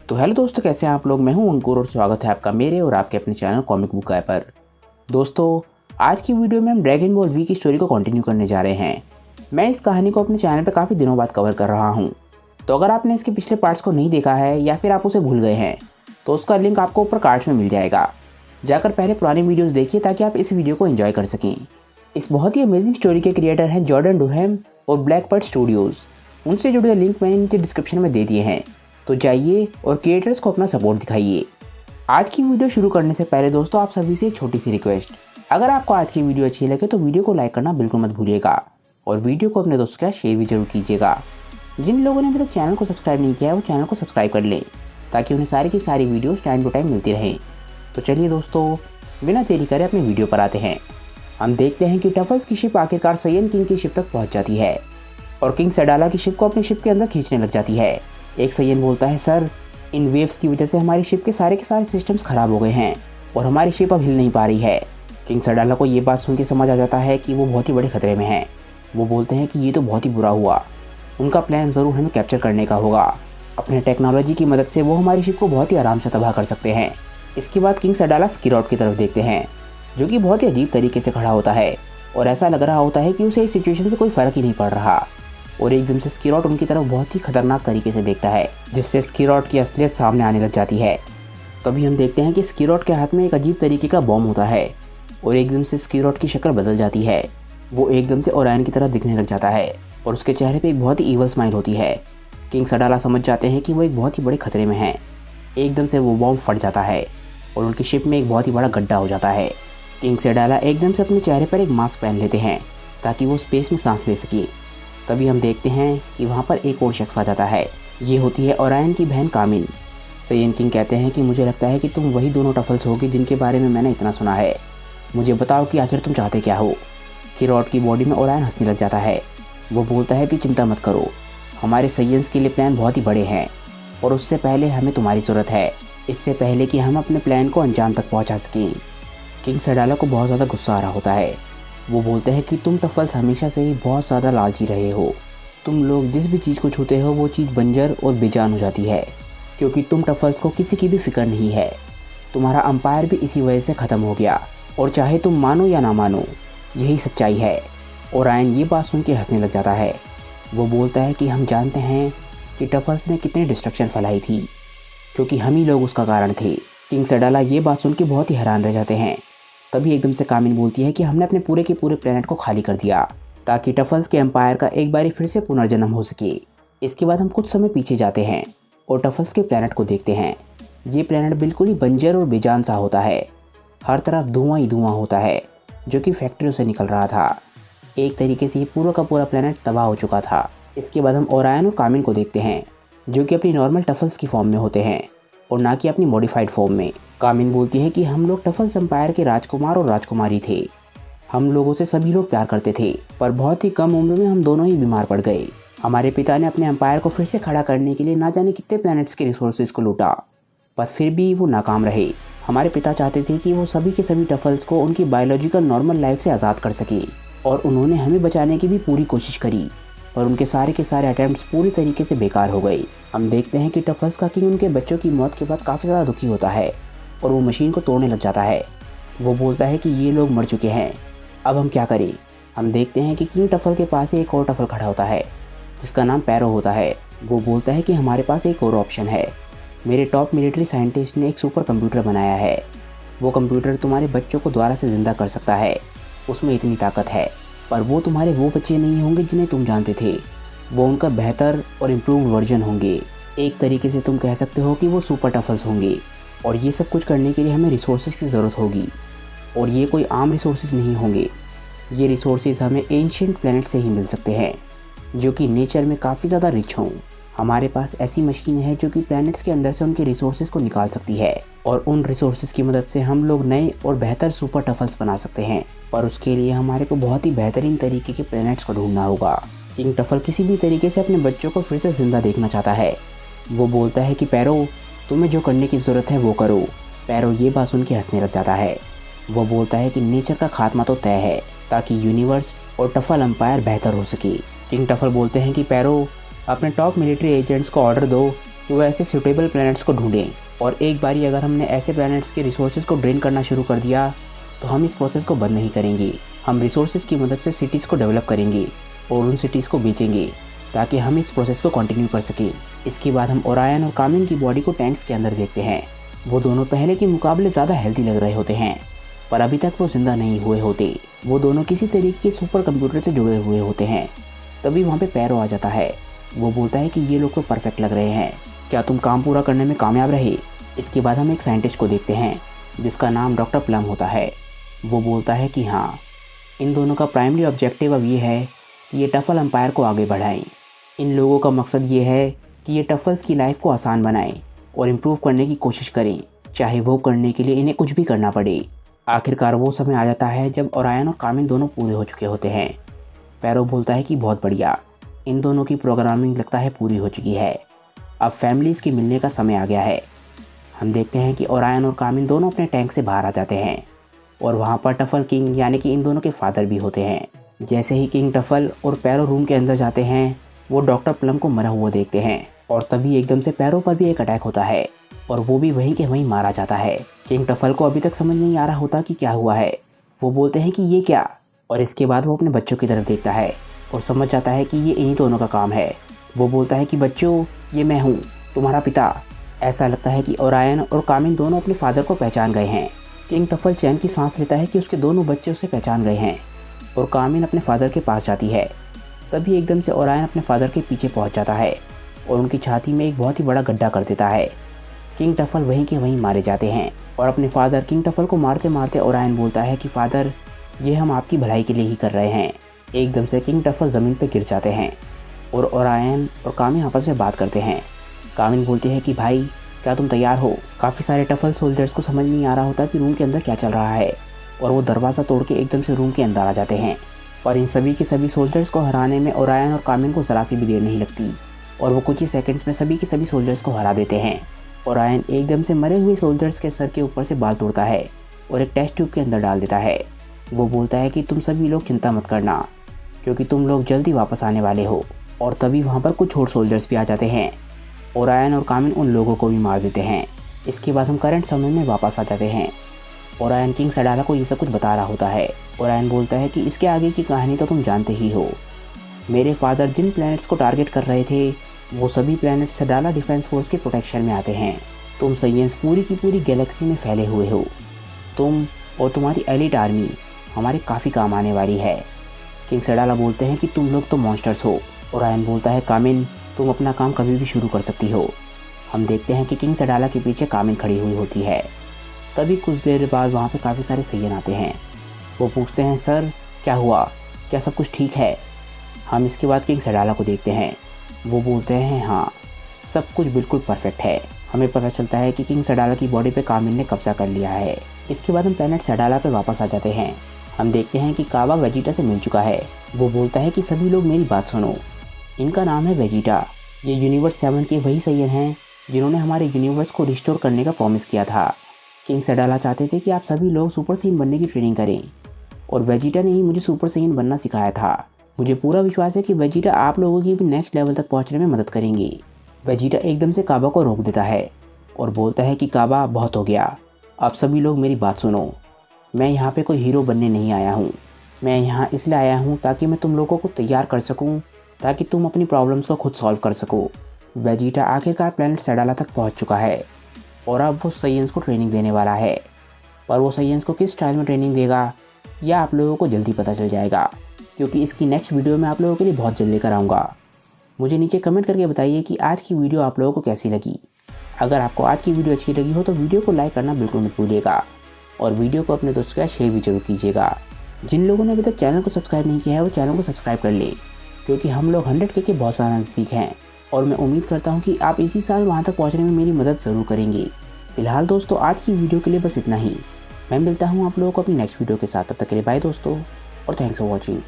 तो हेलो दोस्तों, कैसे हैं आप लोग। मैं हूं अंकुर और स्वागत है आपका मेरे और आपके अपने चैनल कॉमिक बुक गाय पर। दोस्तों, आज की वीडियो में हम ड्रैगन बॉल वी की स्टोरी को कंटिन्यू करने जा रहे हैं। मैं इस कहानी को अपने चैनल पर काफ़ी दिनों बाद कवर कर रहा हूं, तो अगर आपने इसके पिछले पार्ट्स को नहीं देखा है या फिर आप उसे भूल गए हैं तो उसका लिंक आपको ऊपर कार्ड्स में मिल जाएगा। जाकर पहले पुरानी वीडियोज़ देखिए ताकि आप इस वीडियो को एंजॉय कर सकें। इस बहुत ही अमेजिंग स्टोरी के क्रिएटर हैं जॉर्डन डुरहम और ब्लैकबर्ड स्टूडियोज़। उनसे जुड़े लिंक मैंने नीचे डिस्क्रिप्शन में दे दिए हैं, तो जाइए और क्रिएटर्स को अपना सपोर्ट दिखाइए। आज की वीडियो शुरू करने से पहले दोस्तों आप सभी से एक छोटी सी रिक्वेस्ट, अगर आपको आज की वीडियो अच्छी लगे तो वीडियो को लाइक करना बिल्कुल मत भूलिएगा और वीडियो को अपने दोस्तों के साथ शेयर भी जरूर कीजिएगा। जिन लोगों ने अभी तक चैनल को सब्सक्राइब नहीं किया है वो चैनल को सब्सक्राइब कर लें ताकि उन्हें सारी की सारी वीडियोस टाइम टू टाइम मिलती रहें। तो चलिए दोस्तों, बिना देरी करे अपने वीडियो पर आते हैं। हम देखते हैं कि टफल्स की शिप आखिरकार सायन किंग की शिप तक पहुंच जाती है और किंग सडाला की शिप को अपनी शिप के अंदर खींचने लग जाती है। एक सायन बोलता है, सर, इन वेव्स की वजह से हमारी शिप के सारे सिस्टम्स खराब हो गए हैं और हमारी शिप अब हिल नहीं पा रही है। किंग सडाला को ये बात सुन के समझ आ जाता है कि वो बहुत ही बड़े खतरे में हैं। वो बोलते हैं कि ये तो बहुत ही बुरा हुआ, उनका प्लान ज़रूर हमें कैप्चर करने का होगा। अपने टेक्नोलॉजी की मदद से वो हमारी शिप को बहुत ही आराम से तबाह कर सकते हैं। इसके बाद किंग सडाला स्किरॉट की तरफ देखते हैं, जो कि बहुत ही अजीब तरीके से खड़ा होता है और ऐसा लग रहा होता है कि उसे इस सिचुएशन से कोई फ़र्क ही नहीं पड़ रहा। और एकदम से स्किरॉट उनकी तरफ बहुत ही खतरनाक तरीके से देखता है, जिससे स्किरॉट की असलियत सामने आने लग जाती है। तभी हम देखते हैं कि स्किरॉट के हाथ में एक अजीब तरीके का बॉम्ब होता है और एकदम से स्किरॉट की शक्ल बदल जाती है। वो एकदम से ओरायन की तरह दिखने लग जाता है और उसके चेहरे पे एक बहुत ही ईवल स्माइल होती है। किंग सडाला समझ जाते हैं कि वो एक बहुत ही बड़े खतरे में हैं। एकदम से वो बॉम्ब फट जाता है और उनकी शिप में एक बहुत ही बड़ा गड्ढा हो जाता है। किंग सडाला एकदम से अपने चेहरे पर एक मास्क पहन लेते हैं ताकि वो स्पेस में सांस ले सके। तभी हम देखते हैं कि वहाँ पर एक और शख्स आ जाता है। ये होती है ओरायन की बहन कामिन। सायन किंग कहते हैं कि मुझे लगता है कि तुम वही दोनों टफल्स होगी जिनके बारे में मैंने इतना सुना है। मुझे बताओ कि आखिर तुम चाहते क्या हो। स्किरॉट की बॉडी में ओरायन हंसने लग जाता है। वो बोलता है कि चिंता मत करो, हमारे साइंस के लिए प्लान बहुत ही बड़े हैं और उससे पहले हमें तुम्हारी ज़रूरत है, इससे पहले कि हम अपने प्लान को अंजाम तक पहुँचा सकें। किंग सडाला को बहुत ज़्यादा गुस्सा आ रहा होता है। वो बोलते हैं कि तुम टफल्स हमेशा से ही बहुत ज़्यादा लालची रहे हो। तुम लोग जिस भी चीज़ को छूते हो वो चीज़ बंजर और बेजान हो जाती है, क्योंकि तुम टफल्स को किसी की भी फिक्र नहीं है। तुम्हारा अंपायर भी इसी वजह से ख़त्म हो गया और चाहे तुम मानो या ना मानो, यही सच्चाई है। ओरायन ये बात सुन के हंसने लग जाता है। वो बोलता है कि हम जानते हैं कि टफल्स ने कितनी डिस्ट्रक्शन फैलाई थी, क्योंकि हम ही लोग उसका कारण थे। किंग सडाला ये बात सुन के बहुत ही हैरान रह जाते हैं। तभी एकदम से कामिन बोलती है कि हमने अपने पूरे के पूरे प्लेनेट को खाली कर दिया ताकि टफल्स के एम्पायर का एक बारी फिर से पुनर्जन्म हो सके। इसके बाद हम कुछ समय पीछे जाते हैं और टफल्स के प्लेनेट को देखते हैं। ये प्लेनेट बिल्कुल ही बंजर और बेजान सा होता है। हर तरफ धुआं ही धुआं होता है जो कि फैक्ट्रियों से निकल रहा था। एक तरीके से ये पूरा का पूरा प्लेनेट तबाह हो चुका था। इसके बाद हम ओरायन और कामिन को देखते हैं, जो कि अपनी नॉर्मल टफल्स की फॉर्म में होते हैं और ना कि अपनी मॉडिफाइड फॉर्म में। कामिन बोलती है कि हम लोग टफल्स एम्पायर के राजकुमार और राजकुमारी थे। हम लोगों से सभी लोग प्यार करते थे, पर बहुत ही कम उम्र में हम दोनों ही बीमार पड़ गए। हमारे पिता ने अपने एम्पायर को फिर से खड़ा करने के लिए ना जाने कितने प्लैनेट्स के रिसोर्सेज को लूटा, पर फिर भी वो नाकाम रहे। हमारे पिता चाहते थे कि वो सभी के सभी टफल्स को उनकी बायोलॉजिकल नॉर्मल लाइफ से आज़ाद कर सके और उन्होंने हमें बचाने की भी पूरी कोशिश करी, पर उनके सारे के सारे अटैम्प्ट्स पूरी तरीके से बेकार हो गए। हम देखते हैं कि टफल्स का किंग उनके बच्चों की मौत के बाद काफ़ी ज़्यादा दुखी होता है और वो मशीन को तोड़ने लग जाता है। वो बोलता है कि ये लोग मर चुके हैं, अब हम क्या करें। हम देखते हैं कि किंग टफल के पास एक और टफल खड़ा होता है जिसका नाम पैरो होता है। वो बोलता है कि हमारे पास एक और ऑप्शन है। मेरे टॉप मिलिट्री साइंटिस्ट ने एक सुपर कंप्यूटर बनाया है। वो कंप्यूटर तुम्हारे बच्चों को दोबारा से ज़िंदा कर सकता है, उसमें इतनी ताकत है, पर वो तुम्हारे वो बच्चे नहीं होंगे जिन्हें तुम जानते थे। वो उनका बेहतर और इम्प्रूव्ड वर्जन होंगे। एक तरीके से तुम कह सकते हो कि वो सुपर टफल्स होंगे और ये सब कुछ करने के लिए हमें रिसोर्सेज की ज़रूरत होगी और ये कोई आम रिसोर्सेज नहीं होंगे। ये रिसोर्सेज हमें एंशिएंट प्लैनेट से ही मिल सकते हैं, जो कि नेचर में काफ़ी ज़्यादा रिच हों। हमारे पास ऐसी मशीन है जो कि प्लैनेट्स के अंदर से उनके रिसोर्सेज को निकाल सकती है और उन रिसोर्सेज की मदद से हम लोग नए और बेहतर सुपर टफल्स बना सकते हैं, पर उसके लिए हमारे को बहुत ही बेहतरीन तरीके के प्लैनेट्स को ढूंढना होगा। किंग टफल किसी भी तरीके से अपने बच्चों को फिर से ज़िंदा देखना चाहता है। वो बोलता है कि पैरो, तुम्हें जो करने की ज़रूरत है वो करो। पैरो ये बात सुन के हंसने लग जाता है। वो बोलता है कि नेचर का खात्मा तो तय है ताकि यूनिवर्स और टफल एम्पायर बेहतर हो सके। किंग टफल बोलते हैं कि पैरो, अपने टॉप मिलिट्री एजेंट्स को ऑर्डर दो कि वो ऐसे सूटेबल प्लैनेट्स को ढूंढें, और एक बारी अगर हमने ऐसे प्लैनेट्स के रिसोर्सेज को ड्रेन करना शुरू कर दिया तो हम इस प्रोसेस को बंद नहीं करेंगे। हम रिसोर्सेज की मदद से सिटीज़ को डेवलप करेंगे और उन सिटीज़ को बेचेंगे ताकि हम इस प्रोसेस को कंटिन्यू कर सकें। इसके बाद हम ओरायन और कामिन की बॉडी को टैंक्स के अंदर देखते हैं। वो दोनों पहले के मुकाबले ज़्यादा हेल्दी लग रहे होते हैं, पर अभी तक वो जिंदा नहीं हुए होते। वो दोनों किसी तरीके के सुपर कंप्यूटर से जुड़े हुए होते हैं। तभी वहाँ पे पैरो आ जाता है। वो बोलता है कि ये लोग तो परफेक्ट लग रहे हैं, क्या तुम काम पूरा करने में कामयाब रहे। इसके बाद हम एक साइंटिस्ट को देखते हैं जिसका नाम डॉक्टर प्लम होता है। वो बोलता है कि हाँ, इन दोनों का प्राइमरी ऑब्जेक्टिव अब ये है कि ये टफल एम्पायर को आगे बढ़ाएं। इन लोगों का मकसद ये है कि ये टफल्स की लाइफ को आसान बनाएं और इम्प्रूव करने की कोशिश करें, चाहे वो करने के लिए इन्हें कुछ भी करना पड़े। आखिरकार वो समय आ जाता है जब ओरायन और कामिन दोनों पूरे हो चुके होते हैं। पैरो बोलता है कि बहुत बढ़िया, इन दोनों की प्रोग्रामिंग लगता है पूरी हो चुकी है, अब फैमिलीज़ के मिलने का समय आ गया है। हम देखते हैं कि ओरायन और कामिन दोनों अपने टैंक से बाहर आ जाते हैं और वहाँ पर टफल किंग यानी कि इन दोनों के फादर भी होते हैं। जैसे ही किंग टफल और पैरो रूम के अंदर जाते हैं, वो डॉक्टर प्लम को मरा हुआ देखते हैं और तभी एकदम से पैरो पर भी एक अटैक होता है और वो भी वहीं के वहीं मारा जाता है। किंग टफल को अभी तक समझ नहीं आ रहा होता कि क्या हुआ है। वो बोलते हैं कि ये क्या, और इसके बाद वो अपने बच्चों की तरफ देखता है और समझ जाता है कि ये इन्हीं दोनों का काम है। वो बोलता है कि बच्चों, ये मैं हूँ, तुम्हारा पिता। ऐसा लगता है कि ओरायन और कामिन दोनों अपने फादर को पहचान गए हैं। किंग टफल चैन की सांस लेता है कि उसके दोनों बच्चे उसे पहचान गए हैं और कामिन अपने फादर के पास जाती है। तभी एकदम से ओरायन अपने फादर के पीछे पहुंच जाता है और उनकी छाती में एक बहुत ही बड़ा गड्ढा कर देता है। किंग टफल वहीं के वहीं मारे जाते हैं और अपने फादर किंग टफल को मारते मारते ओरायन बोलता है कि फादर, ये हम आपकी भलाई के लिए ही कर रहे हैं। एकदम से किंग टफल ज़मीन पर गिर जाते हैं और ओरायन और कामिन आपस में बात करते हैं। कामिन बोलती है कि भाई, क्या तुम तैयार हो। काफ़ी सारे टफल सोल्जर्स को समझ नहीं आ रहा होता कि रूम के अंदर क्या चल रहा है और वो दरवाज़ा तोड़ के एकदम से रूम के अंदर आ जाते हैं और इन सभी के सभी सोल्जर्स को हराने में ओरायन और कामिन को ज़रा सी भी देर नहीं लगती और वो कुछ ही सेकंड्स में सभी के सभी सोल्जर्स को हरा देते हैं। ओरायन एकदम से मरे हुए सोल्जर्स के सर के ऊपर से बाल तोड़ता है और एक टेस्ट ट्यूब के अंदर डाल देता है। वो बोलता है कि तुम सभी लोग चिंता मत करना, क्योंकि तुम लोग जल्दी वापस आने वाले हो। और तभी वहाँ पर कुछ और सोल्जर्स भी आ जाते हैं। ओरायन और कामिन उन लोगों को भी मार देते हैं। इसके बाद हम करंट समय में वापस आ जाते हैं। ओरायन किंग सडाला को ये सब कुछ बता रहा होता है। ओरायन बोलता है कि इसके आगे की कहानी तो तुम जानते ही हो। मेरे फादर जिन प्लैनेट्स को टारगेट कर रहे थे, वो सभी प्लैनेट सडाला डिफेंस फोर्स के प्रोटेक्शन में आते हैं। तुम साइंस पूरी की पूरी गैलेक्सी में फैले हुए हो। तुम और तुम्हारी एलिट आर्मी हमारे काफ़ी काम आने वाली है। किंग सडाला बोलते हैं कि तुम लोग तो मॉन्स्टर्स हो। ओरायन बोलता है, कामिन, तुम अपना काम कभी भी शुरू कर सकती हो। हम देखते हैं कि किंग सडाला के पीछे कामिन खड़ी हुई होती है। तभी कुछ देर बाद वहाँ पे काफ़ी सारे सैयन आते हैं। वो पूछते हैं, सर क्या हुआ, क्या सब कुछ ठीक है। हम इसके बाद किंग सडाला को देखते हैं। वो बोलते हैं, हाँ, सब कुछ बिल्कुल परफेक्ट है। हमें पता चलता है कि किंग सडाला की बॉडी पे कामिन ने कब्जा कर लिया है। इसके बाद हम प्लैनेट सडाला पे वापस आ जाते हैं। हम देखते हैं कि काबा वेजिटा से मिल चुका है। वो बोलता है कि सभी लोग मेरी बात सुनो, इनका नाम है वेजिटा। ये यूनिवर्स 7 के वही सैयन हैं जिन्होंने हमारे यूनिवर्स को रिस्टोर करने का प्रॉमिस किया था। किंग सडाला चाहते थे कि आप सभी लोग सुपर सैयन बनने की ट्रेनिंग करें और वेजिटा ने ही मुझे सुपर सैयन बनना सिखाया था। मुझे पूरा विश्वास है कि वेजिटा आप लोगों की भी नेक्स्ट लेवल तक पहुंचने में मदद करेंगी। वेजिटा एकदम से काबा को रोक देता है और बोलता है कि काबा, बहुत हो गया, अब सभी लोग मेरी बात सुनो। मैं यहाँ पे कोई हीरो बनने नहीं आया हूँ। मैं यहाँ इसलिए आया हूँ ताकि मैं तुम लोगों को तैयार कर सकूँ, ताकि तुम अपनी प्रॉब्लम्स को खुद सॉल्व कर सको। वेजिटा आखिरकार प्लैनेट सडाला तक पहुँच चुका है और अब वो साइंस को ट्रेनिंग देने वाला है। पर वो साइंस को किस स्टाइल में ट्रेनिंग देगा, यह आप लोगों को जल्दी पता चल जाएगा, क्योंकि इसकी नेक्स्ट वीडियो मैं आप लोगों के लिए बहुत जल्दी कराऊंगा। मुझे नीचे कमेंट करके बताइए कि आज की वीडियो आप लोगों को कैसी लगी। अगर आपको आज की वीडियो अच्छी लगी हो तो वीडियो को लाइक करना बिल्कुल मत भूलिएगा और वीडियो को अपने दोस्तों के साथ शेयर भी जरूर कीजिएगा। जिन लोगों ने अभी तक चैनल को सब्सक्राइब नहीं किया है वो चैनल को सब्सक्राइब कर ले, क्योंकि हम लोग 100K के बहुत सारा नज़दीक हैं और मैं उम्मीद करता हूँ कि आप इसी साल वहाँ तक पहुँचने में मेरी मदद ज़रूर करेंगे। फिलहाल दोस्तों, आज की वीडियो के लिए बस इतना ही। मैं मिलता हूँ आप लोगों को अपनी नेक्स्ट वीडियो के साथ। तब तक के लिए बाय दोस्तों और थैंक्स फॉर वॉचिंग।